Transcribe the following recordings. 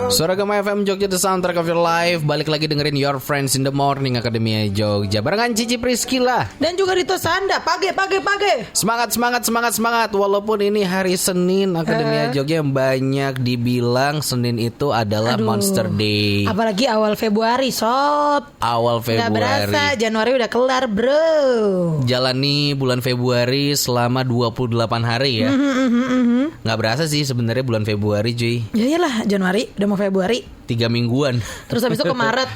Suara Gema FM Jogja, the soundtrack of your life. Balik lagi dengerin Your Friends in the Morning Akademia Jogja barengan Cici Priscila dan juga Rito Sanda. Pagi. Semangat. Walaupun ini hari Senin, Akademia Jogja yang banyak dibilang Senin itu adalah Monster Day. Apalagi awal Februari, Sob. Awal Februari. Gak berasa Januari udah kelar, bro. Jalani bulan Februari selama 28 hari ya. Gak berasa sih sebenarnya bulan Februari, cuy. Ya iyalah, Januari udah mau Februari. 3 mingguan. Terus habis itu ke Maret.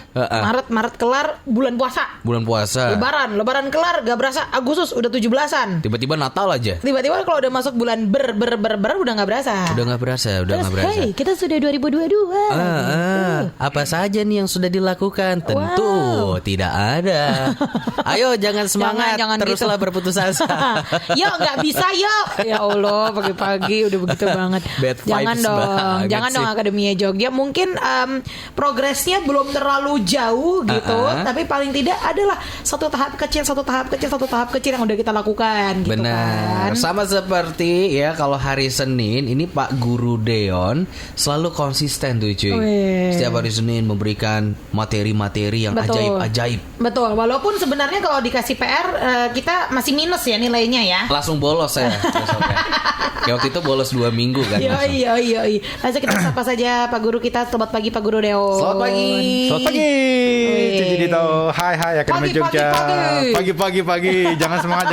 Maret kelar, bulan puasa. Lebaran kelar, gak berasa Agustus udah 17-an. Tiba-tiba Natal aja. Tiba-tiba kalau udah masuk bulan udah gak berasa. Udah gak berasa. Hey, kita sudah 2022. Apa saja nih yang sudah dilakukan? Tentu tidak ada. Ayo jangan semangat, jangan teruslah gitu. berputus asa. Yo, gak bisa yo. Ya Allah, pagi-pagi udah begitu banget. Jangan dong Akademia Jogja. Mungkin progresnya belum terlalu jauh gitu, tapi paling tidak adalah satu tahap kecil yang udah kita lakukan gitu. Benar. Kan? Sama seperti ya kalau hari Senin ini Pak Guru Deon selalu konsisten tuh cuy. Setiap hari Senin memberikan materi-materi yang ajaib-ajaib. Betul. Walaupun sebenarnya kalau dikasih PR kita masih minus ya nilainya ya. Langsung bolos ya. Kayak waktu itu bolos 2 minggu kan. Iya. Langsung kita sapa saja Pak Guru kita. Selamat pagi Pak Guru Deon. Selamat pagi. Cici Dito. Hai Akademia Jogja. Pagi. Jangan semangat.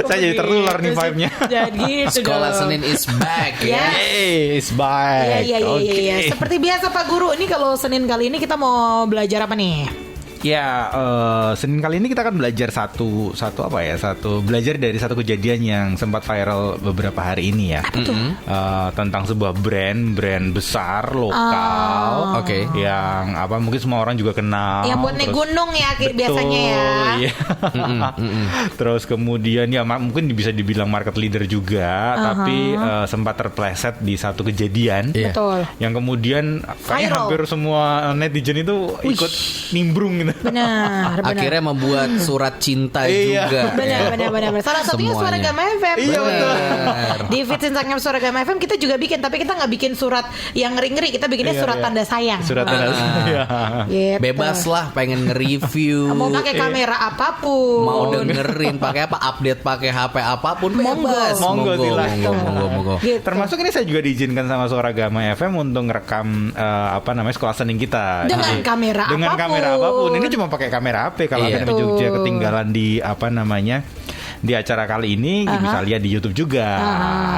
Saya jadi tertular nih vibe-nya. Jadi Sekolah Senin is back ya. Is back. Iya. Seperti biasa Pak Guru, ini kalau Senin kali ini kita mau belajar apa nih? Ya, Senin kali ini kita akan belajar belajar dari satu kejadian yang sempat viral beberapa hari ini ya. Tentang sebuah brand besar lokal, yang mungkin semua orang juga kenal. Yang buat naik gunung ya biasanya ya. Iya. Terus kemudian ya mungkin bisa dibilang market leader juga, tapi sempat terpleset di satu kejadian. Betul. Yang kemudian kayaknya hampir semua netizen itu ikut nimbrung gitu. Benar. Akhirnya membuat surat cinta juga. Benar. Salah satunya Suara Gema FM. Iya betul. Di feed Instagram Suara Gema FM kita juga bikin, tapi kita nggak bikin surat yang ngeri-ngeri, kita bikinnya surat tanda sayang. Surat tanda sayang. Gitu. Bebas lah pengen nge-review. Mau pakai kamera apapun. Mau dengerin pakai apa, update pakai HP apapun bebas. Monggo. Gitu. Termasuk ini saya juga diizinkan sama Suara Gema FM untuk ngerekam sekolah Senin kita. Dengan kamera apapun. Ini cuma pakai kamera HP. Kalau Akademia Jogja ketinggalan di di acara kali ini bisa lihat di YouTube juga.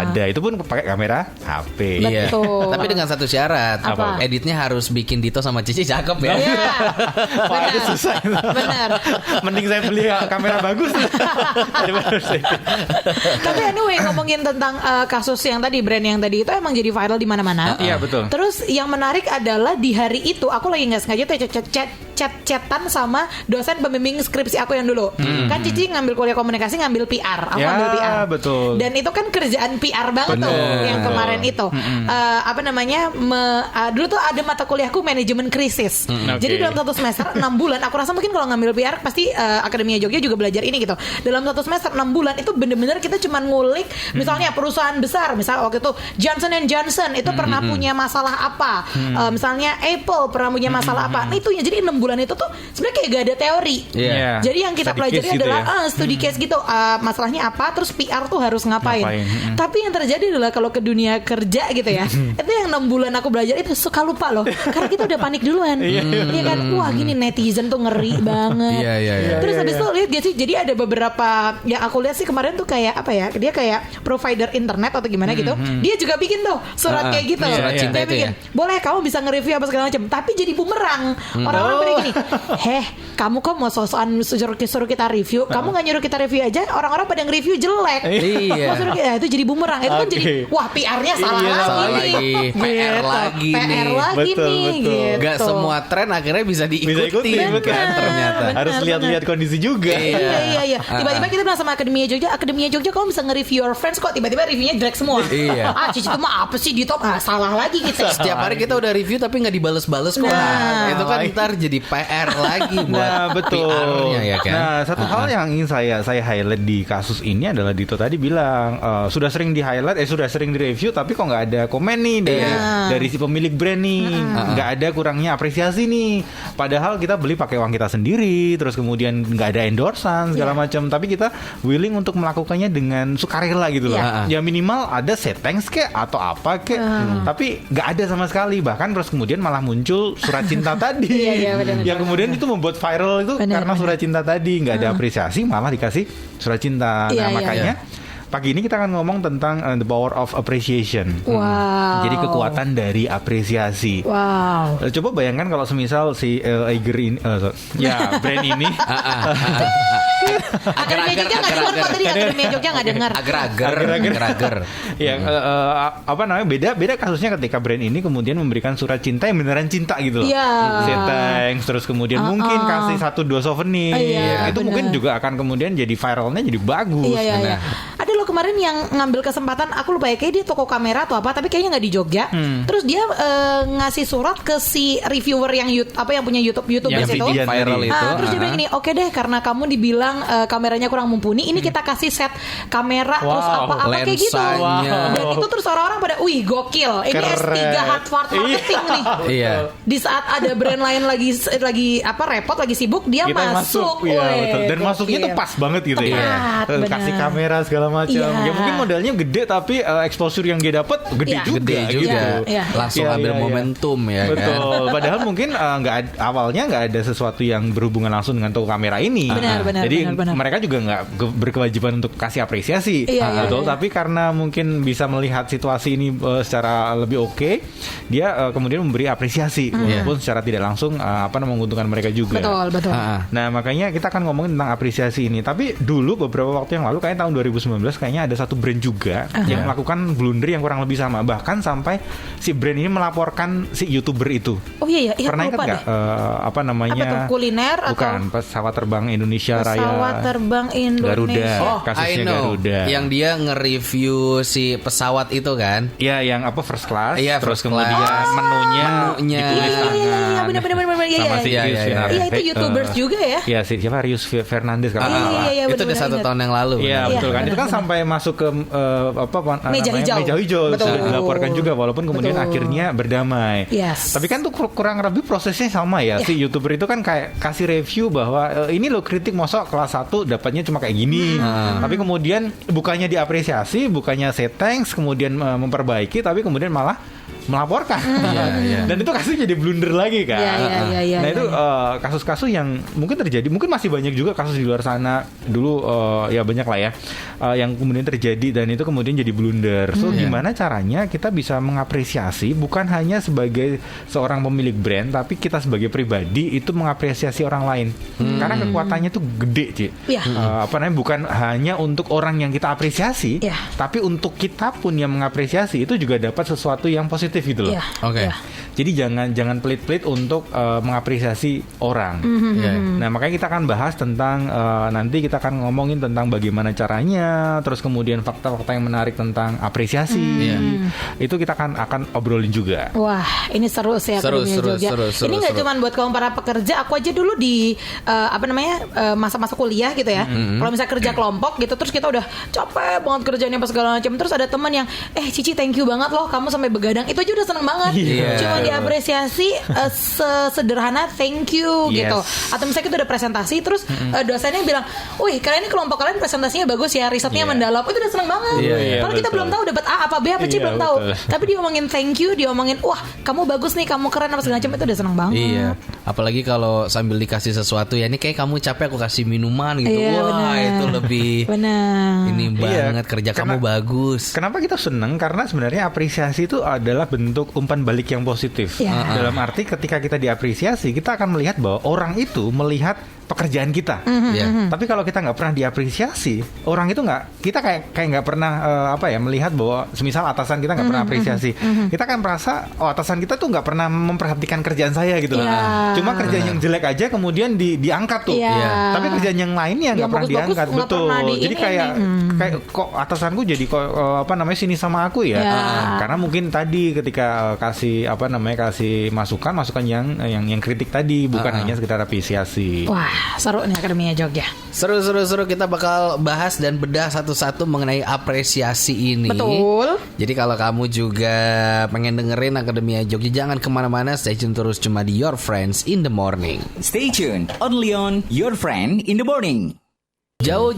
Ada, itu pun pakai kamera HP. Iya. Tapi dengan satu syarat. Apa? Editnya harus bikin Dito sama Cici cakep ya. Iya. Wah, itu susah. Benar. Mending saya beli kamera bagus. Tapi anyway, ngomongin tentang kasus yang tadi, brand yang tadi itu emang jadi viral di mana-mana. Iya, betul. Terus yang menarik adalah di hari itu aku lagi nggak sengaja tuh chat-chatan sama dosen pembimbing skripsi aku yang dulu. Kan Cici ngambil kuliah komunikasi, ngambil PR. Aku ngambil PR. Betul. Dan itu kan kerjaan PR banget tuh yang kemarin itu. Dulu tuh ada mata kuliahku manajemen krisis. Jadi dalam satu semester 6 bulan, aku rasa mungkin kalau ngambil PR pasti Akademia Jogja juga belajar ini gitu. Dalam satu semester 6 bulan itu bener-bener kita cuma ngulik misalnya perusahaan besar, misal waktu itu Johnson & Johnson itu pernah punya masalah apa. Misalnya Apple pernah punya masalah apa. Nah itu ya, jadi 6 bulan itu tuh sebenarnya kayak gak ada teori. Jadi yang kita pelajari adalah studi case gitu. Masalahnya apa, terus PR tuh harus ngapain. Tapi yang terjadi adalah kalau ke dunia kerja gitu ya, itu yang 6 bulan aku belajar itu suka lupa loh, karena kita udah panik duluan. Iya kan, wah gini netizen tuh ngeri banget. Terus habis itu lihat gak sih, jadi ada beberapa yang aku lihat sih kemarin tuh kayak apa ya, dia kayak provider internet atau gimana gitu, dia juga bikin tuh surat kayak gitu. Surat cinta itu bikin, boleh kamu bisa nge-review apa segala macam, tapi jadi bumerang. Orang-orang pada gini, kamu kok mau sosokan suruh kita review, kamu nggak nyuruh kita review aja, orang-orang pada nge-review jelek. Itu jadi bumerang. Itu kan jadi wah PR-nya salah lagi. PR lagi nih. Gitu. Gak semua tren akhirnya bisa diikuti kan ternyata. Harus lihat-lihat kondisi juga. Iya. Tiba-tiba kita bilang sama Akademia Jogja kamu bisa nge-review Your Friends kok, tiba-tiba reviewnya jelek semua. Cici itu mah apa sih di top, salah lagi gitu. Setiap hari kita udah review tapi nggak dibales-bales kok. Itu kan ntar jadi PR lagi buat Nah, betul. PR-nya ya kan. Nah, satu hal yang ingin saya highlight di kasus ini adalah Dito tadi bilang sudah sering di highlight, sudah sering di review, tapi kok nggak ada komen nih dari si pemilik brand nih, nggak ada kurangnya apresiasi nih. Padahal kita beli pakai uang kita sendiri, terus kemudian nggak ada endorsan segala macam, tapi kita willing untuk melakukannya dengan sukarela gitu loh. Ya minimal ada say thanks kek atau apa kek, tapi nggak ada sama sekali. Bahkan terus kemudian malah muncul surat cinta tadi, yang kemudian itu membuat viral itu karena surat cinta tadi, nggak ada apresiasi malah dikasih surat cinta. Nah makanya pagi ini kita akan ngomong tentang the power of appreciation. Wow. Jadi kekuatan dari apresiasi. Wow. Coba bayangkan kalau semisal si Eiger ini, brand ini. Akademi Jogja nggak dengar kok tadi. Akademi Jogja nggak dengar. Agar-agar. Ya, apa namanya? Beda kasusnya ketika brand ini kemudian memberikan surat cinta yang beneran cinta gitu loh. Say thanks, terus kemudian mungkin kasih 1-2 souvenir. Itu mungkin juga akan kemudian jadi viralnya jadi bagus. Iya. Ada loh kemarin yang ngambil kesempatan, aku lupa ya, kayak dia toko kamera atau apa, tapi kayaknya nggak di Jogja. Terus dia ngasih surat ke si reviewer yang yang punya YouTube itu viral itu. Terus dia bilang gini, oke deh, karena kamu dibilang kameranya kurang mumpuni, ini kita kasih set kamera terus apa-apa kayak gitu. Dan itu terus orang-orang pada, wih gokil, ini S3 Harvard marketing nih. Iya. Di saat ada brand lain lagi repot, lagi sibuk, dia kita masuk. Betul. Dan masuknya tuh pas banget gitu ya. Kasih kamera segala macam. Ya mungkin modalnya gede tapi exposure yang dia dapat gede juga. Gitu. Langsung ambil momentum ya. Betul. Kan? Padahal mungkin awalnya nggak ada sesuatu yang berhubungan langsung dengan toko kamera ini. Jadi mereka juga nggak berkewajiban untuk kasih apresiasi. Betul. Tapi karena mungkin bisa melihat situasi ini secara lebih oke, dia kemudian memberi apresiasi walaupun secara tidak langsung menguntungkan mereka juga. Betul. Nah makanya kita akan ngomongin tentang apresiasi ini. Tapi dulu beberapa waktu yang lalu, kayaknya tahun 2019, kayaknya ada satu brand juga yang melakukan blunder yang kurang lebih sama. Bahkan sampai si brand ini melaporkan si YouTuber itu. Oh iya. Pernah ingat nggak apa namanya? Apa tuh, kuliner bukan, atau pesawat terbang Indonesia Raya? Pesawat terbang Indonesia. Garuda. Kasusnya Garuda. Yang dia nge-review si pesawat itu kan? Iya, yang apa first class. Iya, terus first kemudian class. menunya ditulis tangan. Iya, benar. Sama si Rius Fernandez. Iya, itu YouTubers juga ya. Iya, siapa Rius Fernandez kalau nggak salah. Iya, itu udah 1 tahun yang lalu. Iya, betul kan. Itu kan sampai masuk ke meja hijau. Betul. Sudah dilaporkan juga walaupun kemudian akhirnya berdamai. Tapi kan tuh kurang lebih prosesnya sama ya. Si YouTuber itu kan kayak kasih review bahwa ini lo kritik mosok kelas 1 dapatnya cuma kayak gini. Tapi kemudian bukannya diapresiasi, bukannya say thanks, kemudian memperbaiki, tapi kemudian malah melaporkan. Dan itu kasusnya jadi blunder lagi kan. Nah itu kasus-kasus yang mungkin terjadi, mungkin masih banyak juga kasus di luar sana dulu ya banyak lah ya yang kemudian terjadi dan itu kemudian jadi blunder. So gimana caranya kita bisa mengapresiasi bukan hanya sebagai seorang pemilik brand, tapi kita sebagai pribadi itu mengapresiasi orang lain. Karena kekuatannya tuh gede, Ci. Bukan hanya untuk orang yang kita apresiasi, tapi untuk kita pun yang mengapresiasi itu juga dapat sesuatu yang positif gitu loh. Jadi jangan pelit-pelit untuk mengapresiasi orang. Nah makanya kita akan bahas tentang nanti kita akan ngomongin tentang bagaimana caranya, terus kemudian fakta-fakta yang menarik tentang apresiasi. Itu kita akan obrolin juga. Wah, ini seru sih Akademi Jogja. Ini nggak cuma buat kaum para pekerja. Aku aja dulu di masa-masa kuliah gitu ya. Kalau misalnya kerja kelompok gitu, terus kita udah capek banget kerjanya apa segala macam, terus ada teman yang Cici thank you banget loh kamu sampai begadang. Itu aja udah seneng banget. Cuma diapresiasi sederhana thank you gitu. Atau misalnya kita udah presentasi terus dosennya bilang, "Wih, kalian ini kelompok kalian presentasinya bagus ya, risetnya mendalam." Itu udah seneng banget. Kalau kita belum tahu dapat A apa B apa C belum tahu. Tapi diomongin thank you, diomongin wah, kamu bagus nih, kamu keren apa segala macam, itu udah seneng banget. Iya. Apalagi kalau sambil dikasih sesuatu ya, ini kayak kamu capek aku kasih minuman gitu. Wah, itu lebih ini banget, kerja kamu bagus. Kenapa kita seneng? Karena sebenarnya apresiasi itu adalah bentuk umpan balik yang positif. Dalam arti ketika kita diapresiasi, kita akan melihat bahwa orang itu melihat pekerjaan kita. Tapi kalau kita nggak pernah diapresiasi, orang itu kita kayak nggak pernah melihat bahwa semisal atasan kita nggak pernah apresiasi, kita kan merasa atasan kita tuh nggak pernah memperhatikan kerjaan saya gitu. Cuma kerjaan yang jelek aja kemudian diangkat tuh. Tapi kerjaan yang lainnya nggak pernah diangkat. Betul. Jadi kayak kok atasanku jadi kok sini sama aku ya. Karena mungkin tadi ketika kasih masukan yang kritik tadi bukan hanya sekedar apresiasi. Wah, seru nih Akademia Jogja. Seru. Kita bakal bahas dan bedah satu-satu mengenai apresiasi ini. Betul. Jadi kalau kamu juga pengen dengerin Akademia Jogja, jangan kemana-mana, stay tune terus cuma di Your Friends in the Morning. Stay tuned only on Your Friend in the Morning. Jauh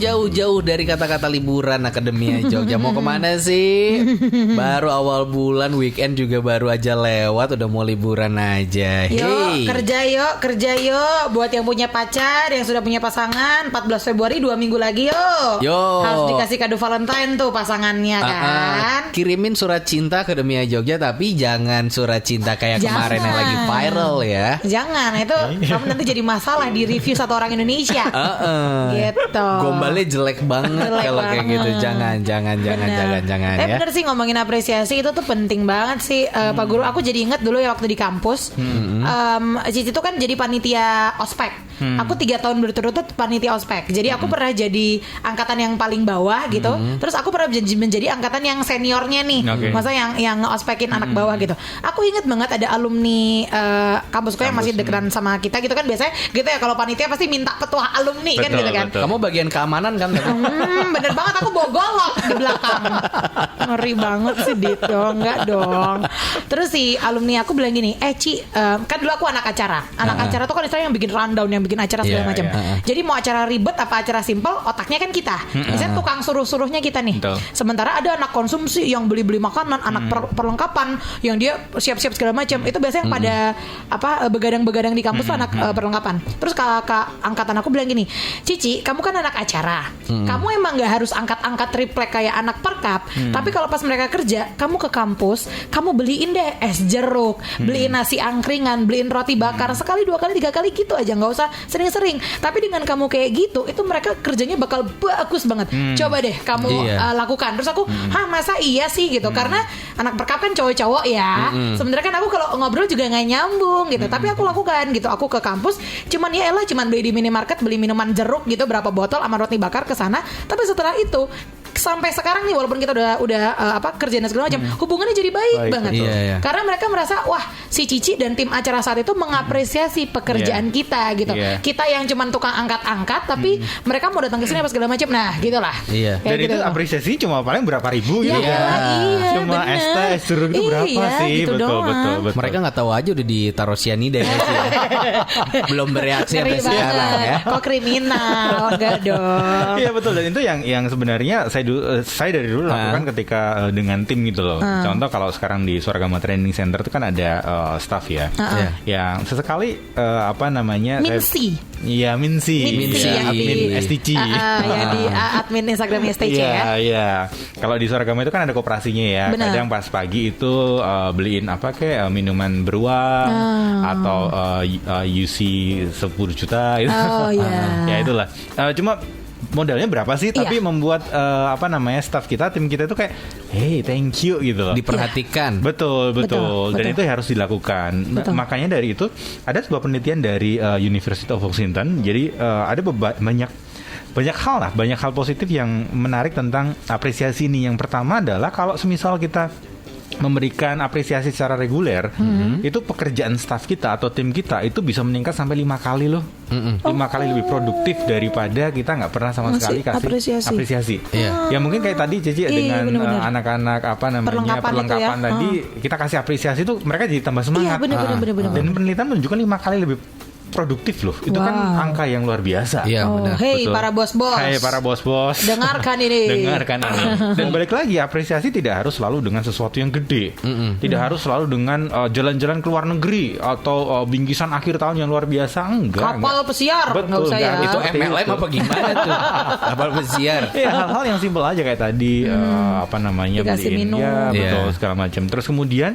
dari kata-kata liburan Akademia Jogja. Mau kemana sih? Baru awal bulan, weekend juga baru aja lewat, udah mau liburan aja. Yuk, kerja yuk. Buat yang punya pacar, yang sudah punya pasangan, 14 Februari 2 minggu lagi yuk. Harus dikasih kado Valentine tuh pasangannya kan. Kirimin surat cinta Akademia Jogja, tapi jangan surat cinta kayak kemarin yang lagi viral ya. Jangan, itu kamu nanti jadi masalah di review satu orang Indonesia. Gitu. Gombalnya jelek banget kalau kayak gitu. Jangan ya. Bener sih, ngomongin apresiasi itu tuh penting banget sih. Pak Guru, aku jadi ingat dulu ya waktu di kampus. Cici tuh kan jadi panitia ospek. Aku 3 tahun berturut-turut panitia ospek. Jadi aku pernah jadi angkatan yang paling bawah gitu. Terus aku pernah menjadi angkatan yang seniornya nih. Maksudnya yang ospekin anak bawah gitu. Aku ingat banget ada alumni kampusku yang masih deketan sama kita gitu kan. Biasanya gitu ya, kalau panitia pasti minta petua alumni. Betul, kan gitu kan. Kamu bagian keamanan kan? Bener banget, aku bawa golok di belakang. Ngeri banget sih Dito. Enggak dong. Terus si alumni aku bilang gini, Ci, kan dulu aku anak acara. Anak acara tuh kan istilahnya yang bikin rundown, yang bikin acara segala macam. Jadi mau acara ribet apa acara simpel, otaknya kan kita. Misalnya tukang suruh-suruhnya kita nih. Sementara ada anak konsumsi yang beli-beli makanan, anak perlengkapan yang dia siap-siap segala macam. Itu biasanya yang pada begadang-begadang di kampus tuh anak perlengkapan. Terus kakak angkatan aku bilang gini, Cici, kamu kan anak acara. Kamu emang gak harus angkat-angkat triplek kayak anak perkap. Tapi kalau pas mereka kerja, kamu ke kampus, kamu beliin deh es jeruk, beliin nasi angkringan, beliin roti bakar, sekali, 2 kali, 3 kali gitu aja, gak usah sering-sering. Tapi dengan kamu kayak gitu, itu mereka kerjanya bakal bagus banget. Coba deh kamu lakukan. Terus aku, masa iya sih gitu. Karena anak perkap kan cowok-cowok ya. Sebenarnya kan aku kalau ngobrol juga gak nyambung gitu. Tapi aku lakukan gitu. Aku ke kampus, cuman beli di minimarket, beli minuman jeruk gitu, berapa botol sama roti bakar ke sana. Tapi setelah itu sampai sekarang nih, walaupun kita udah kerjaan dan segala macam, hubungannya jadi baik banget. Karena mereka merasa, wah, si Cici dan tim acara saat itu mengapresiasi pekerjaan kita gitu. Kita yang cuman tukang angkat-angkat, tapi mereka mau datang ke sini apa segala macam. Nah, gitulah. Dan gitu, itu apresiasi cuma paling berapa ribu gitu. Cuma es jeruk itu berapa sih? Gitu betul. Mereka nggak tahu aja udah ditaruh cyanida ya. Belum bereaksi sampai sekarang ya. Kok kriminal? Enggak dong. Iya betul, dan itu yang sebenarnya saya dari dulu lakukan ketika dengan tim gitu loh. Contoh kalau sekarang di Swaragama Training Center itu kan ada staff ya, yang sesekali Minsi. Iya, Minsi admin STC. Yang di admin Instagram STC ya. Iya. Kalau di Swaragama itu kan ada koperasinya ya. Kadang pas pagi itu beliin minuman beruang atau UC 10 juta gitu. Ya itulah. Cuma modalnya berapa sih? Tapi membuat staff kita, tim kita itu kayak, hey, thank you gitu loh. Diperhatikan. Betul. Dan itu harus dilakukan. Makanya dari itu ada sebuah penelitian dari University of Washington. Jadi ada banyak hal positif yang menarik tentang apresiasi ini. Yang pertama adalah kalau semisal kita memberikan apresiasi secara reguler, itu pekerjaan staff kita atau tim kita itu bisa meningkat sampai 5 kali loh. 5 kali lebih produktif daripada kita nggak pernah sama sekali kasih apresiasi. Ya mungkin kayak tadi Cici dengan anak-anak perlengkapan tadi, kita kasih apresiasi itu mereka jadi tambah semangat. Dan penelitian menunjukkan 5 kali lebih produktif loh. Itu kan angka yang luar biasa. Iya, benar. Hey, para bos-bos. Hai para bos-bos. Dengarkan ini. Dan balik lagi, apresiasi tidak harus selalu dengan sesuatu yang gede. Tidak harus selalu dengan jalan-jalan ke luar negeri atau bingkisan akhir tahun yang luar biasa. Kapal pesiar. Betul. Itu MLM apa gimana tuh? Kapal pesiar. Ya, hal-hal yang simpel aja kayak tadi dikasih beliin minum. betul, segala macam. Terus kemudian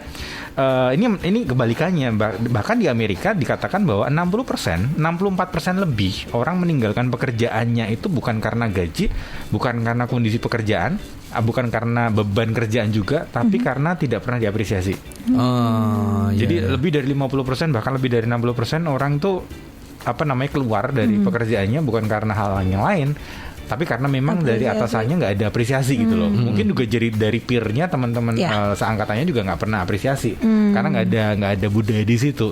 ini kebalikannya. Bahkan di Amerika dikatakan bahwa 64% lebih orang meninggalkan pekerjaannya itu bukan karena gaji, bukan karena kondisi pekerjaan, bukan karena beban kerjaan juga, tapi karena tidak pernah diapresiasi. Jadi lebih dari 50%, bahkan lebih dari 60% orang tuh keluar dari pekerjaannya bukan karena hal yang lain, tapi karena memang dari atasannya nggak ada apresiasi gitu loh. Mungkin juga dari peernya teman-teman seangkatannya juga nggak pernah apresiasi karena nggak ada budaya di situ.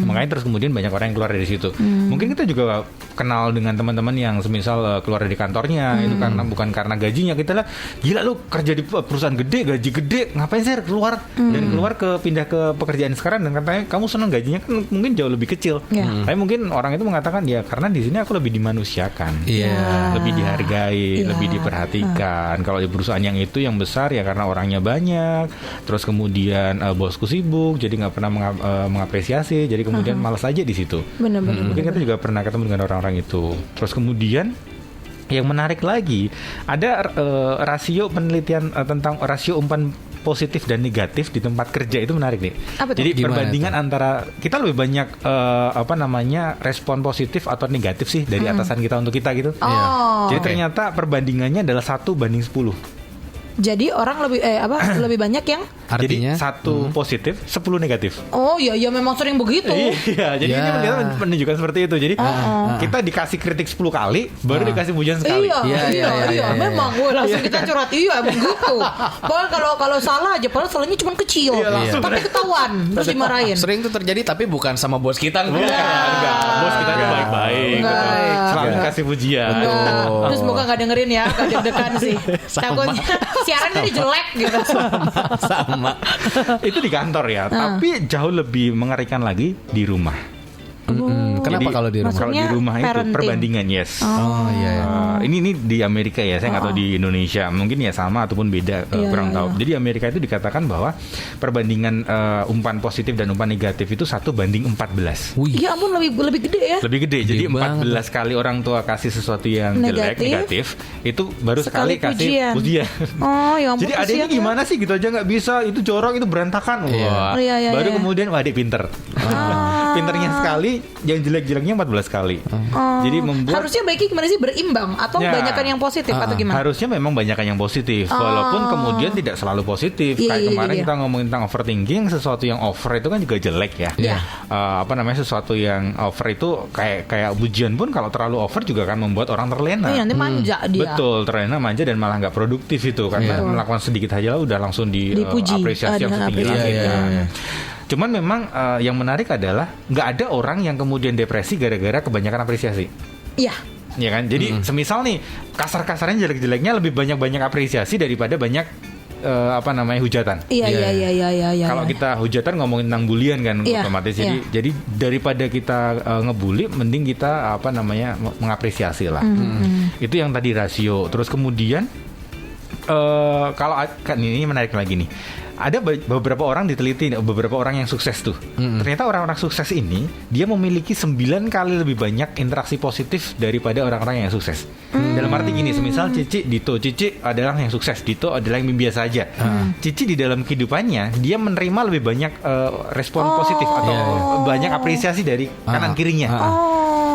Makanya terus kemudian banyak orang yang keluar dari situ. Mungkin kita juga kenal dengan teman-teman yang semisal keluar dari kantornya itu karena bukan karena gajinya. Kita lah, gila lu kerja di perusahaan gede, gaji gede, ngapain sih keluar dan keluar pindah ke pekerjaan sekarang dan katanya kamu senang gajinya kan mungkin jauh lebih kecil. Tapi mungkin orang itu mengatakan ya karena di sini aku lebih dimanusiakan. Lebih dihargai, lebih diperhatikan. Kalau di perusahaan yang itu yang besar ya karena orangnya banyak, terus kemudian bosku sibuk, jadi nggak pernah mengapresiasi, jadi kemudian malas aja di situ. Mungkin kita juga pernah ketemu dengan orang-orang itu. Terus kemudian yang menarik lagi ada rasio penelitian tentang rasio umpan positif dan negatif di tempat kerja itu menarik nih. Jadi perbandingan antara kita lebih banyak respon positif atau negatif sih dari atasan kita untuk kita gitu. Jadi ternyata perbandingannya adalah 1:10. Jadi orang lebih banyak yang artinya jadi 1 positif, 10 negatif. Oh iya memang sering begitu. Iya, jadi ini menunjukkan seperti itu. Jadi kita dikasih kritik 10 kali, baru dikasih pujian sekali. Iya. Memang gue langsung kita curhat begitu. Kalau salah aja, padahal salahnya cuma kecil, tapi ketahuan terus dimarahin. Sering itu terjadi, tapi bukan sama bos kita. Enggak. Bos kita tuh baik-baik. Selalu kasih pujian. Terus semoga nggak dengerin ya, nggak deg-degan sih. Takutnya siaran jadi jelek gitu. Sama. Itu di kantor ya, tapi jauh lebih mengerikan lagi di rumah. Kenapa kalau di rumah? Kalau di rumah itu parenting. perbandingan ini di Amerika ya, saya nggak tahu di Indonesia mungkin ya sama ataupun beda, kurang tahu. Jadi Amerika itu dikatakan bahwa perbandingan umpan positif dan umpan negatif itu 1:14. Ya ampun, lebih gede ya. Lebih gede. Jadi Gede 14 kali orang tua kasih sesuatu yang jelek negatif itu baru sekali kasih pujian. Oh ya ampun. Jadi adanya gimana sih gitu aja nggak bisa, itu jorok, itu berantakan. Baru kemudian adik pinter. Pinternya sekali, yang jelek-jeleknya 14 kali. Jadi membuat harusnya baiknya gimana sih, berimbang atau banyakan yang positif atau gimana? Harusnya memang banyakan yang positif, walaupun kemudian tidak selalu positif. Kayak kemarin kita ngomongin tentang overthinking, sesuatu yang over itu kan juga jelek ya. Sesuatu yang over itu kayak pujian pun kalau terlalu over juga akan membuat orang terlena. Nanti manja dia. Betul, terlena, manja dan malah nggak produktif itu karena melakukan sedikit aja udah langsung dipuji, apresiasi yang setinggi-tingginya. Cuman memang yang menarik adalah nggak ada orang yang kemudian depresi gara-gara kebanyakan apresiasi. Iya. Ya kan. Jadi semisal nih kasar-kasarnya, jelek-jeleknya lebih banyak apresiasi daripada banyak hujatan. Iya. Kalau kita hujatan ngomongin tentang bulian kan otomatis. Jadi daripada kita ngebully, mending kita mengapresiasi lah. Itu yang tadi rasio. Terus kemudian kalau kan ini menarik lagi nih. Ada beberapa orang diteliti, beberapa orang yang sukses tuh. Ternyata orang-orang sukses ini dia memiliki 9 kali lebih banyak interaksi positif daripada orang-orang yang sukses. Dalam arti gini, semisal Cici adalah yang sukses, Dito adalah yang biasa aja. Cici di dalam kehidupannya dia menerima lebih banyak respon positif atau banyak apresiasi dari kanan kirinya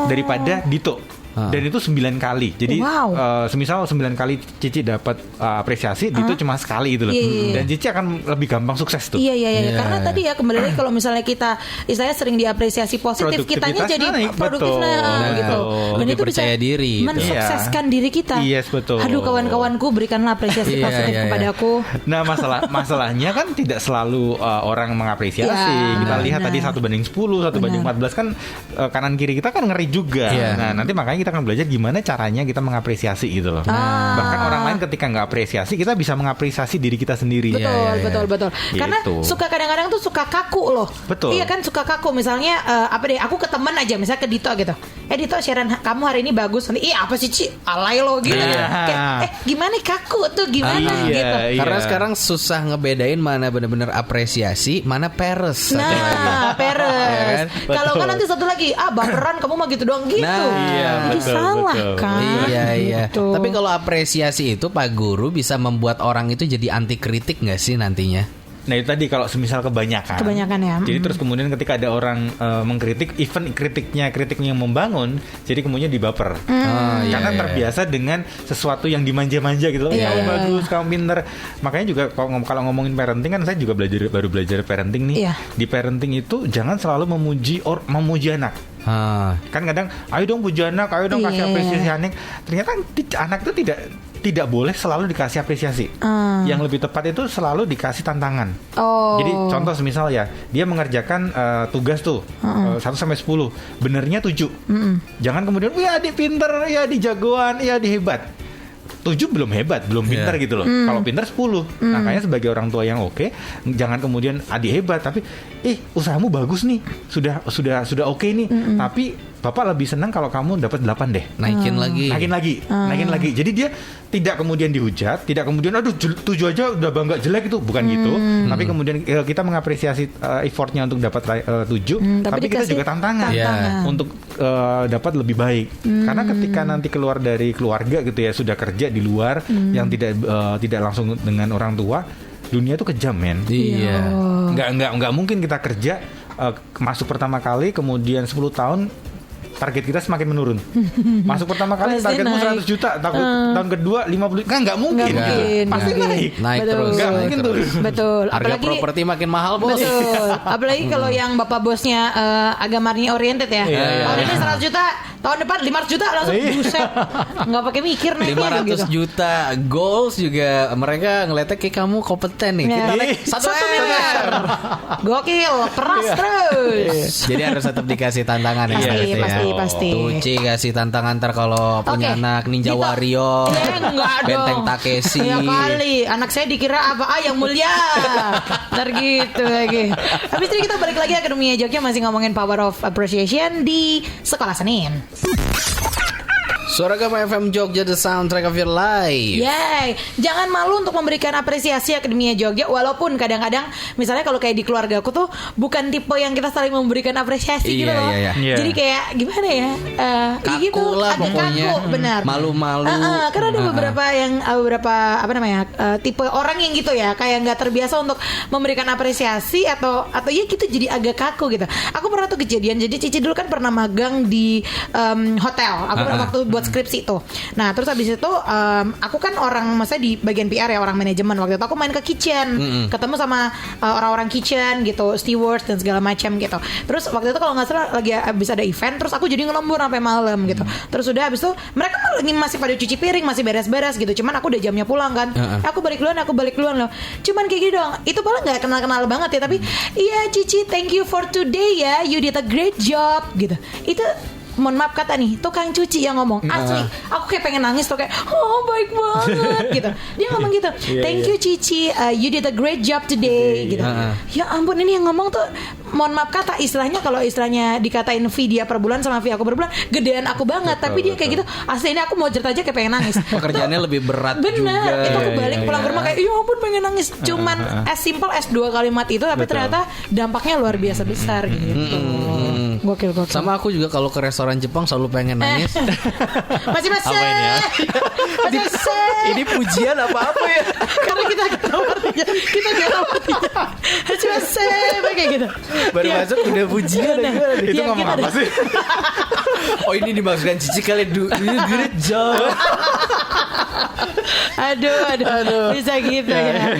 daripada Dito. Dan itu 9 kali. Jadi semisal 9 kali Cici dapat apresiasi, Dito cuma sekali gitu loh. Dan Cici akan lebih gampang sukses tuh. Iya. Karena tadi ya kembali lagi kalau misalnya kita istilahnya sering diapresiasi positif, kitanya jadi produktif gitu. Dan lebih itu percaya bisa diri gitu. mensukseskan diri kita. Yes, betul. Aduh kawan-kawanku, berikanlah apresiasi positif kepadaku. Nah masalahnya kan tidak selalu orang mengapresiasi. Kita lihat tadi 1:10, 1:14 kan kanan kiri kita kan ngeri juga. Nah nanti makanya kita akan belajar gimana caranya kita mengapresiasi gitu loh. Bahkan orang lain ketika nggak apresiasi, kita bisa mengapresiasi diri kita sendiri. Betul. Karena suka kadang-kadang tuh suka kaku loh. Betul. Iya kan, suka kaku. Misalnya aku ke teman aja, misalnya ke Dito gitu. Dito, siaran kamu hari ini bagus. Nanti apa sih Ci? Alay lo gitu. Gimana kaku tuh gimana gitu. Karena sekarang susah ngebedain mana benar-benar apresiasi, mana peres. Peres. Kalau kan nanti satu lagi, baperan kamu mah gitu doang gitu. Jadi salah kan. Iya. Tapi kalau apresiasi itu Pak Guru bisa membuat orang itu jadi anti kritik nggak sih nantinya? Nah itu tadi kalau semisal kebanyakan ya. Jadi terus kemudian ketika ada orang mengkritik, even kritiknya yang membangun, jadi kemudian dibaper. Karena terbiasa dengan sesuatu yang dimanja-manja gitu loh. Kamu bagus, kamu pinter. Makanya juga kalau ngomongin parenting kan saya juga baru belajar parenting nih. Di parenting itu jangan selalu memuji anak. Kan kadang ayo dong puji anak, ayo dong kasih apresiasi anak. Ternyata anak itu tidak boleh selalu dikasih apresiasi. Yang lebih tepat itu selalu dikasih tantangan. Jadi contoh semisal ya, dia mengerjakan tugas tuh 1 sampai 10, benernya 7. Jangan kemudian, "Wih, adik pinter, ya adik jagoan, ya adik hebat." 7 belum hebat, belum pintar gitu loh. Kalau pintar 10. Makanya sebagai orang tua yang oke, jangan kemudian adik hebat tapi usahamu bagus nih. Sudah oke nih. Tapi Bapak lebih senang kalau kamu dapat 8 deh. Naikin lagi. Jadi dia tidak kemudian dihujat, tidak kemudian aduh 7 aja udah bangga jelek itu, bukan gitu. Tapi kemudian kita mengapresiasi effortnya untuk dapat 7, tapi kita juga tantangan untuk dapat lebih baik. Karena ketika nanti keluar dari keluarga gitu ya, sudah kerja di luar yang tidak langsung dengan orang tua, dunia itu kejam, men. Iya. Nggak mungkin kita kerja masuk pertama kali kemudian 10 tahun target kita semakin menurun. Masuk pertama kali targetmu 100 juta, tahun kedua 50, kan nggak mungkin. Pasti naik terus. Nggak mungkin turun. Betul. Harga properti makin mahal, Bos. Betul. Apalagi kalau yang bapak bosnya agamanya oriented ya. Tahun ini 100 juta, tahun depan 500 juta langsung buset. Nggak pakai mikir nih. 500 juta goals juga mereka ngeliatnya kayak kamu kompeten nih. Kita naik 1 miliar. Gokil, keras terus. Jadi harus tetap dikasih tantangan ya. Pasti. Tuci kasih tantangan ntar kalau punya anak Ninja Warrior, Benteng Takeshi. Ya kali, anak saya dikira apa yang mulia. Ntar gitu lagi. Habis itu kita balik lagi Akademia Jogja masih ngomongin power of appreciation di Sekolah Senin. Suara Gama FM Jogja, the soundtrack of your life. Yay, jangan malu untuk memberikan apresiasi Akademia Jogja. Walaupun kadang-kadang misalnya kalau kayak di keluarga aku tuh bukan tipe yang kita saling memberikan apresiasi gitu loh. Jadi kayak gimana ya, kaku gitu, lah agak pokoknya. kaku, benar. Malu-malu. Karena ada beberapa apa namanya, tipe orang yang gitu ya, kayak nggak terbiasa untuk memberikan apresiasi atau ya gitu, jadi agak kaku gitu. Aku pernah tuh kejadian, jadi Cici dulu kan pernah magang di hotel. Aku pernah waktu buat skripsi tuh. Nah terus habis itu aku kan orang, maksudnya di bagian PR ya, orang manajemen. Waktu itu aku main ke kitchen, ketemu sama orang-orang kitchen gitu, stewards dan segala macam gitu. Terus waktu itu kalau nggak salah lagi habis ada event, terus aku jadi ngelembur sampai malam gitu. Terus udah habis itu mereka lagi masih pada cuci piring, masih beres-beres gitu. Cuman aku udah jamnya pulang kan. Aku balik duluan loh. Cuman kayak gitu dong. Itu paling nggak kenal banget ya, tapi iya Cici, thank you for today ya, you did a great job gitu. Itu mohon maaf kata nih, tukang cuci yang ngomong. Asli, aku kayak pengen nangis tuh, kayak oh baik banget gitu. Dia ngomong gitu, thank you Cici, you did a great job today gitu. Ya ampun, ini yang ngomong tuh mohon maaf kata, istilahnya kalau istilahnya dikatain fee dia per bulan sama fee aku per bulan, gedean aku banget. Tapi dia kayak gitu, asli ini aku mau cerita aja kayak pengen nangis. Pekerjaannya lebih berat juga. Bener, itu aku balik pulang ke rumah kayak ya ampun pengen nangis. Cuman as simple as 2 kalimat itu, tapi ternyata dampaknya luar biasa besar gitu. Gokil. Sama aku juga kalau ke restoran Jepang selalu pengen nangis. Masih Apa ini ya? Ini pujian apa ya? Karena kita gak tahu artinya. Masih kayak gitu. Baru masuk udah pujian. Itu ngomong apa sih? Oh ini dimaksudkan Cici kali great job. Aduh. Bisa gitu ya.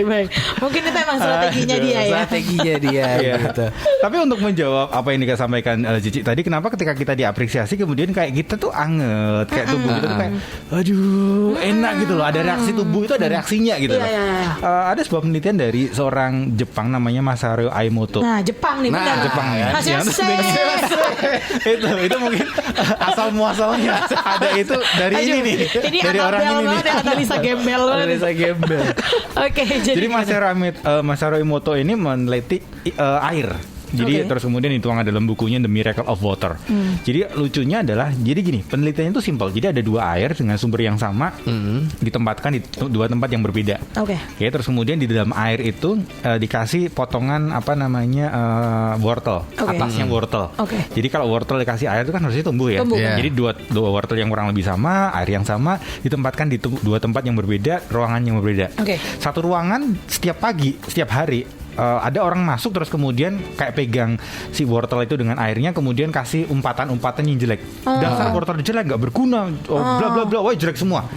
Baik. Mungkin itu emang strateginya dia ya. Strateginya dia gitu. Tapi untuk menjawab apa yang disampaikan Cici tadi, kenapa ketika kita diapresiasi kemudian kayak kita tuh anget, kayak tubuh kita tuh kayak aduh enak gitu loh, ada reaksi tubuh itu, ada reaksinya gitu loh. Ada sebuah penelitian dari seorang Jepang namanya Masaru Emoto. Nah Jepang nih, benar. Jepang ya. itu mungkin asal muasalnya ada itu dari ini nih. Ini dari orang ini nih. Analisa gembel. Oke, jadi Masaru Emoto ini meneliti air. Jadi terus kemudian dituang dalam bukunya The Miracle of Water. Jadi lucunya adalah, jadi gini, penelitiannya itu simpel. Jadi ada 2 air dengan sumber yang sama ditempatkan di 2 tempat yang berbeda. Oke, terus kemudian di dalam air itu dikasih potongan wortel, atasnya wortel. Jadi kalau wortel dikasih air itu kan harusnya tumbuh ya. Jadi dua wortel yang kurang lebih sama, air yang sama ditempatkan di 2 tempat yang berbeda, ruangan yang berbeda. Satu ruangan setiap pagi, setiap hari ada orang masuk terus kemudian kayak pegang si wortel itu dengan airnya, kemudian kasih umpatan yang jelek. Dasar wortel jelek, nggak berguna, bla bla bla, wah jelek semua.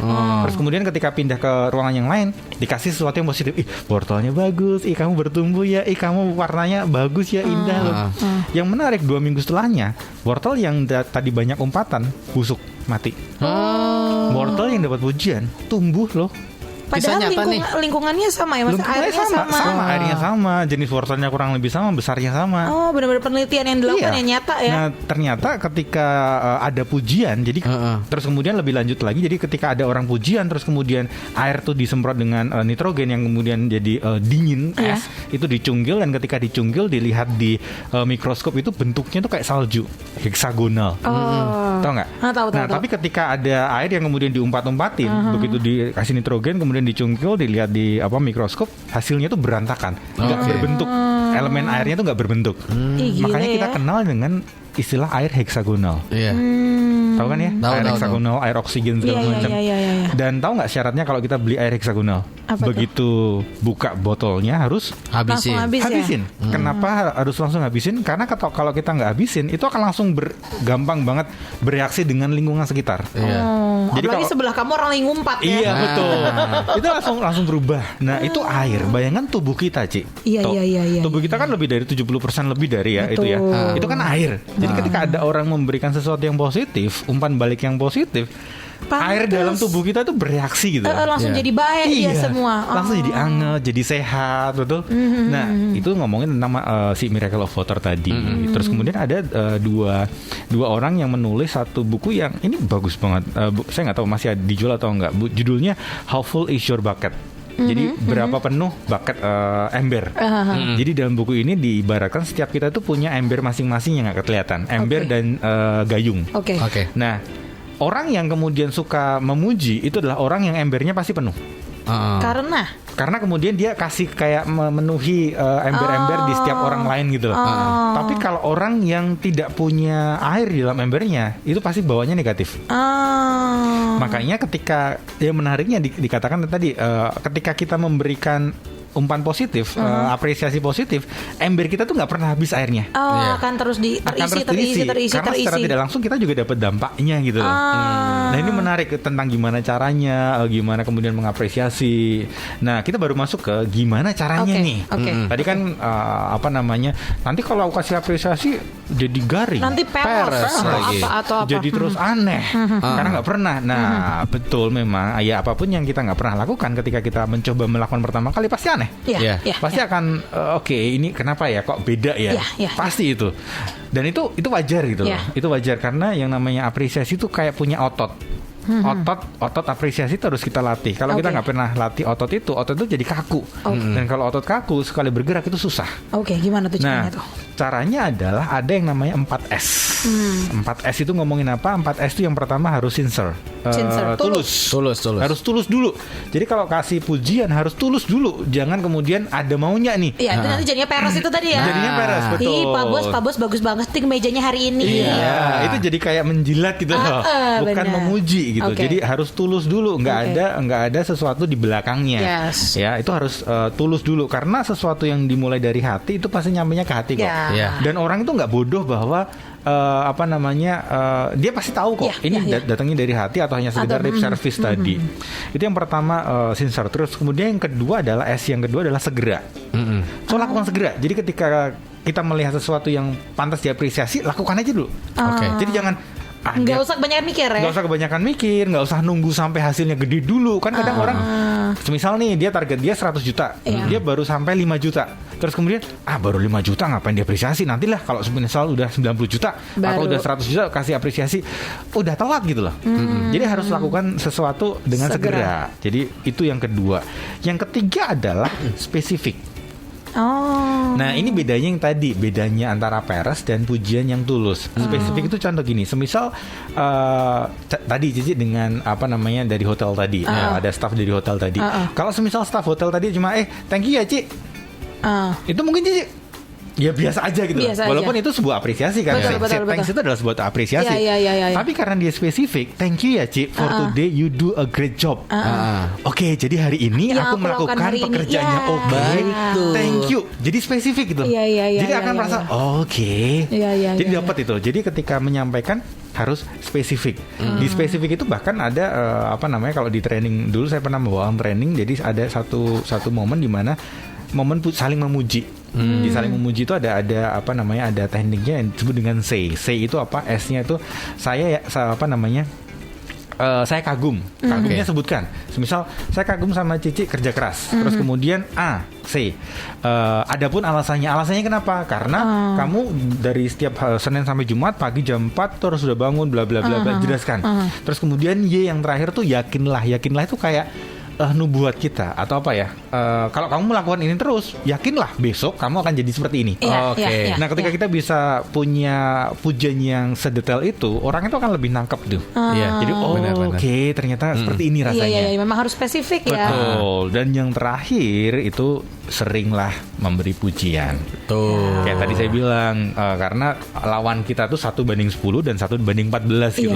Terus kemudian ketika pindah ke ruangan yang lain dikasih sesuatu yang positif. Ih, wortelnya bagus, ih kamu bertumbuh ya, ih kamu warnanya bagus ya, indah loh. Yang menarik 2 minggu setelahnya, wortel yang tadi banyak umpatan busuk, mati. Wortel yang dapat pujian tumbuh loh. Padahal lingkungannya sama ya, Mas? Airnya sama. Airnya sama, jenis wortelnya kurang lebih sama, besarnya sama. Oh, benar-benar penelitian yang dilakukan yang nyata ya. Nah, ternyata ketika ada pujian, jadi terus kemudian lebih lanjut lagi, jadi ketika ada orang pujian, terus kemudian air tuh disemprot dengan nitrogen yang kemudian jadi dingin, es, itu dicunggil, dan ketika dicunggil dilihat di mikroskop itu bentuknya tuh kayak salju, heksagonal. Tahu nggak? Tahu. Tapi ketika ada air yang kemudian diumpat-umpatin, begitu dikasih nitrogen, kemudian dicungkil, dilihat di mikroskop, hasilnya tuh berantakan, nggak berbentuk. Elemen airnya tuh nggak berbentuk. Makanya kita kenal dengan istilah air heksagonal. Tahu kan ya? Air heksagonal, air oksigen segala macam. Dan tahu nggak syaratnya kalau kita beli air heksagonal? Begitu buka botolnya harus habisin. Kenapa harus langsung habisin? Karena kalau kita nggak habisin, itu akan langsung gampang banget bereaksi dengan lingkungan sekitar. Jadi apalagi sebelah kamu orang yang ngumpat ya. Iya betul. Itu langsung berubah. Nah itu air. Bayangkan tubuh kita, Ci. Iya. Tubuh kita kan lebih dari 70% lebih dari ya. Betul. Itu ya. Itu kan air. Jadi ketika ada orang memberikan sesuatu yang positif, umpan balik yang positif, air dalam tubuh kita itu bereaksi gitu. Langsung jadi baik dia semua. Langsung jadi anget, jadi sehat, betul. Nah, itu ngomongin tentang si Miracle of Water tadi. Terus kemudian ada dua orang yang menulis satu buku yang ini bagus banget. Saya nggak tahu masih dijual atau enggak. Judulnya How Full Is Your Bucket? Jadi berapa penuh bucket ember. Jadi dalam buku ini diibaratkan setiap kita tuh punya ember masing-masing yang nggak kelihatan, ember dan gayung. Nah, orang yang kemudian suka memuji itu adalah orang yang embernya pasti penuh. Karena kemudian dia kasih kayak memenuhi ember-ember di setiap orang lain gitu loh. Tapi kalau orang yang tidak punya air di dalam embernya, itu pasti bawanya negatif. Makanya ketika yang menariknya dikatakan tadi, ketika kita memberikan umpan positif, apresiasi positif, ember kita tuh nggak pernah habis airnya. Akan terus terisi. Karena secara tidak langsung kita juga dapat dampaknya gitu loh. Nah ini menarik tentang gimana caranya, gimana kemudian mengapresiasi. Nah kita baru masuk ke gimana caranya nih. Tadi kan nanti kalau aku kasih apresiasi jadi garing, nanti peres atau apa. Jadi terus aneh karena nggak pernah. Nah betul memang ya apapun yang kita nggak pernah lakukan ketika kita mencoba melakukan pertama kali pasti aneh. Pasti akan ini kenapa ya kok beda ya? Pasti itu. Dan itu wajar gitu loh. Itu wajar karena yang namanya apresiasi itu kayak punya otot. Otot apresiasi itu harus kita latih. Kalau kita nggak pernah latih otot itu jadi kaku. Dan kalau otot kaku sekali bergerak itu susah. Gimana tuh caranya tuh? Caranya adalah ada yang namanya 4S. 4S itu ngomongin apa? 4S itu yang pertama harus sincere. Tulus. Harus tulus dulu. Jadi kalau kasih pujian harus tulus dulu. Jangan kemudian ada maunya nih. Iya, itu nanti jadinya peres itu tadi ya. Jadinya peres, betul. Pak Bos bagus banget nih mejanya hari ini. Iya, itu jadi kayak menjilat gitu loh. Bukan memuji gitu. Jadi harus tulus dulu. Nggak ada sesuatu di belakangnya. Ya, itu harus tulus dulu karena sesuatu yang dimulai dari hati itu pasti nyampenya ke hati kok. Dan orang itu nggak bodoh bahwa dia pasti tahu kok ini datangnya dari hati atau hanya sekedar lip service tadi. Itu yang pertama sincere. Terus kemudian yang kedua adalah yang kedua adalah segera. So lakukan segera. Jadi ketika kita melihat sesuatu yang pantas diapresiasi, lakukan aja dulu. Jadi jangan nggak usah kebanyakan mikir ya. Nggak usah kebanyakan mikir, nggak usah nunggu sampai hasilnya gede dulu. Kan kadang orang, misal nih dia target dia 100 juta, dia baru sampai 5 juta. Terus kemudian, baru 5 juta ngapain diapresiasi? Nantilah kalau misal udah 90 juta atau udah 100 juta kasih apresiasi, udah telat gitu loh. Jadi harus lakukan sesuatu dengan segera. Jadi itu yang kedua. Yang ketiga adalah spesifik. Nah ini bedanya yang tadi, bedanya antara peres dan pujian yang tulus. Spesifik itu contoh gini, semisal tadi Cici dengan apa namanya dari hotel tadi, ada staff dari hotel tadi. Kalau semisal staff hotel tadi cuma thank you ya Ci, itu mungkin Cici ya biasa aja gitu. Walaupun itu sebuah apresiasi kan. Thanks itu adalah sebuah apresiasi. Tapi karena dia spesifik, thank you ya Ci, for today you do a great job. Oke, jadi hari ini aku melakukan pekerjaannya thank you. Jadi spesifik gitu. Jadi akan merasa oke. Jadi dapat itu. Jadi ketika menyampaikan harus spesifik. Di spesifik itu bahkan ada apa namanya, kalau di training dulu saya pernah membawa training, jadi ada satu momen di mana momen saling memuji. Di saling memuji itu ada apa namanya, ada tekniknya yang disebut dengan say. Say itu apa? S-nya itu saya apa namanya? Saya kagum. Kagumnya sebutkan. Misal saya kagum sama Cici kerja keras. Terus kemudian say. Adapun alasannya kenapa? Karena kamu dari setiap Senin sampai Jumat pagi jam 4 terus sudah bangun bla bla bla bla, jelaskan. Terus kemudian Y yang terakhir tuh yakinlah itu kayak nubuat kita atau apa ya, kalau kamu melakukan ini terus, yakinlah besok kamu akan jadi seperti ini. Nah ketika kita bisa punya pujian yang sedetail itu, orang itu akan lebih nangkep tuh. Jadi oke, ternyata seperti ini rasanya. Memang harus spesifik ya. Betul. Dan yang terakhir itu seringlah memberi pujian. Kayak tadi saya bilang, karena lawan kita tuh 1:10 dan 1:14 gitu.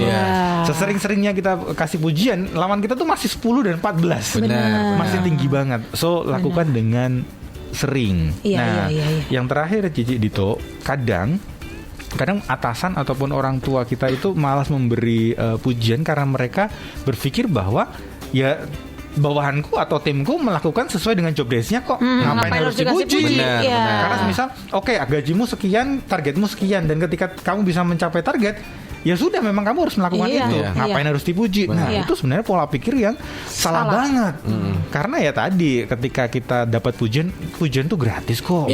Sesering-seringnya kita kasih pujian, lawan kita tuh masih 10 dan 14. Masih tinggi banget. So lakukan dengan sering. Yang terakhir Cici Dito, kadang atasan ataupun orang tua kita itu malas memberi pujian karena mereka berpikir bahwa ya bawahanku atau timku melakukan sesuai dengan job desk-nya kok. Ngapain harus dipuji? Karena misal gajimu sekian, targetmu sekian, dan ketika kamu bisa mencapai target, ya sudah, memang kamu harus melakukan itu. Ngapain harus dipuji? Nah, itu sebenarnya pola pikir yang salah banget. Karena ya tadi ketika kita dapat pujian tuh gratis kok.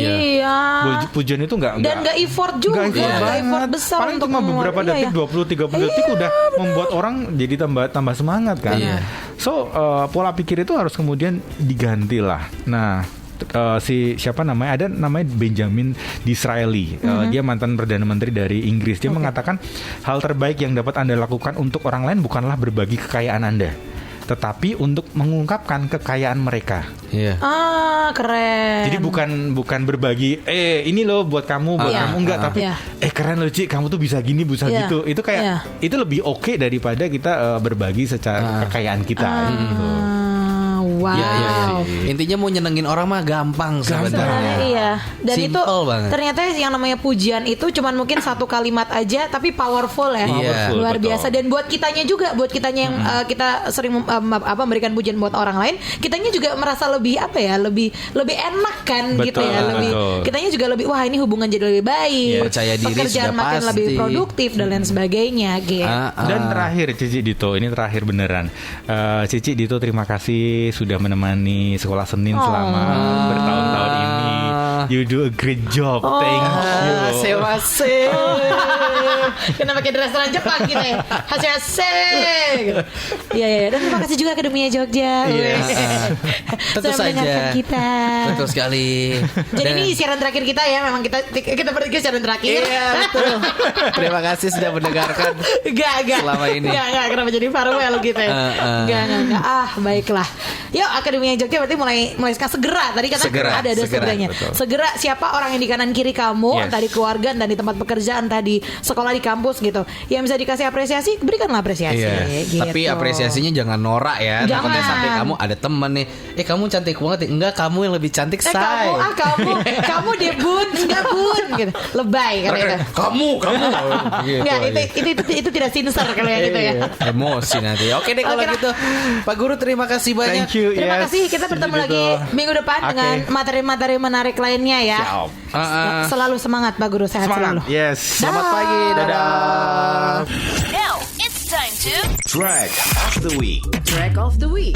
Pujian itu enggak effort juga. Enggak effort besar. Paling cuma beberapa detik, 20-30 detik udah membuat orang jadi tambah semangat kan. So pola pikir itu harus kemudian diganti lah. Nah, siapa namanya, ada namanya Benjamin Disraeli, dia mantan Perdana Menteri dari Inggris. Dia mengatakan hal terbaik yang dapat Anda lakukan untuk orang lain bukanlah berbagi kekayaan Anda, tetapi untuk mengungkapkan kekayaan mereka. Keren. Jadi bukan berbagi ini loh buat kamu, kamu enggak, tapi keren loh Ci, kamu tuh bisa gini, bisa gitu. Itu kayak itu lebih oke daripada kita berbagi secara kekayaan kita gitu. Wow. Intinya mau nyenengin orang mah gampang sebenarnya. Dan simple itu banget. Ternyata yang namanya pujian itu cuman mungkin satu kalimat aja tapi powerful ya. Luar biasa. Dan buat kitanya juga, buat kitanya yang kita sering memberikan pujian buat orang lain, kitanya juga merasa lebih lebih enak kan gitu ya. Kitanya juga lebih, wah ini hubungan jadi lebih baik. Percaya diri, pekerjaan makin pasti lebih produktif dan lain sebagainya gitu. Dan terakhir Cici Dito, ini terakhir beneran. Cici Dito, terima kasih sudah menemani Sekolah Senin selama bertahun-tahun ini. You do a great job. Thank you. Asik. Kenapa kayak di restoran Jepang gitu ya? Asik. Iya. Dan terima kasih juga Akademia Jogja. Tentu saja. Kita. Betul sekali. Jadi ini siaran terakhir kita ya. Memang kita bertiga siaran terakhir. Iya, betul. Terima kasih sudah mendengarkan. Enggak. Selama ini. Enggak. Kenapa jadi farewell gitu ya? Enggak. Baiklah. Yuk, Akademia Jogja berarti mulai sekarang segera. Tadi kata ada segeranya. Segera siapa orang yang di kanan kiri kamu, entah di keluarga, entah di tempat pekerjaan, entah di sekolah, di kampus gitu, yang bisa dikasih apresiasi, berikanlah apresiasi. Gitu. Tapi apresiasinya jangan norak ya. Takutnya sampai kamu ada temen nih, kamu cantik banget. Enggak, kamu yang lebih cantik, say. Kamu deh bun, enggak bun gitu. Lebay kan itu. Kamu gitu. Enggak, itu tidak sincere kalau yang gitu ya. Emosi nanti. Oke deh kalau gitu. Pak Guru, terima kasih banyak. Thank you. Terima kasih. Kita bertemu lagi minggu depan dengan materi-materi menarik lainnya ya. Selalu semangat Pak Guru, sehat selalu. Yes. Selamat pagi. Dadah. Now it's time to Track of the Week. Track of the Week.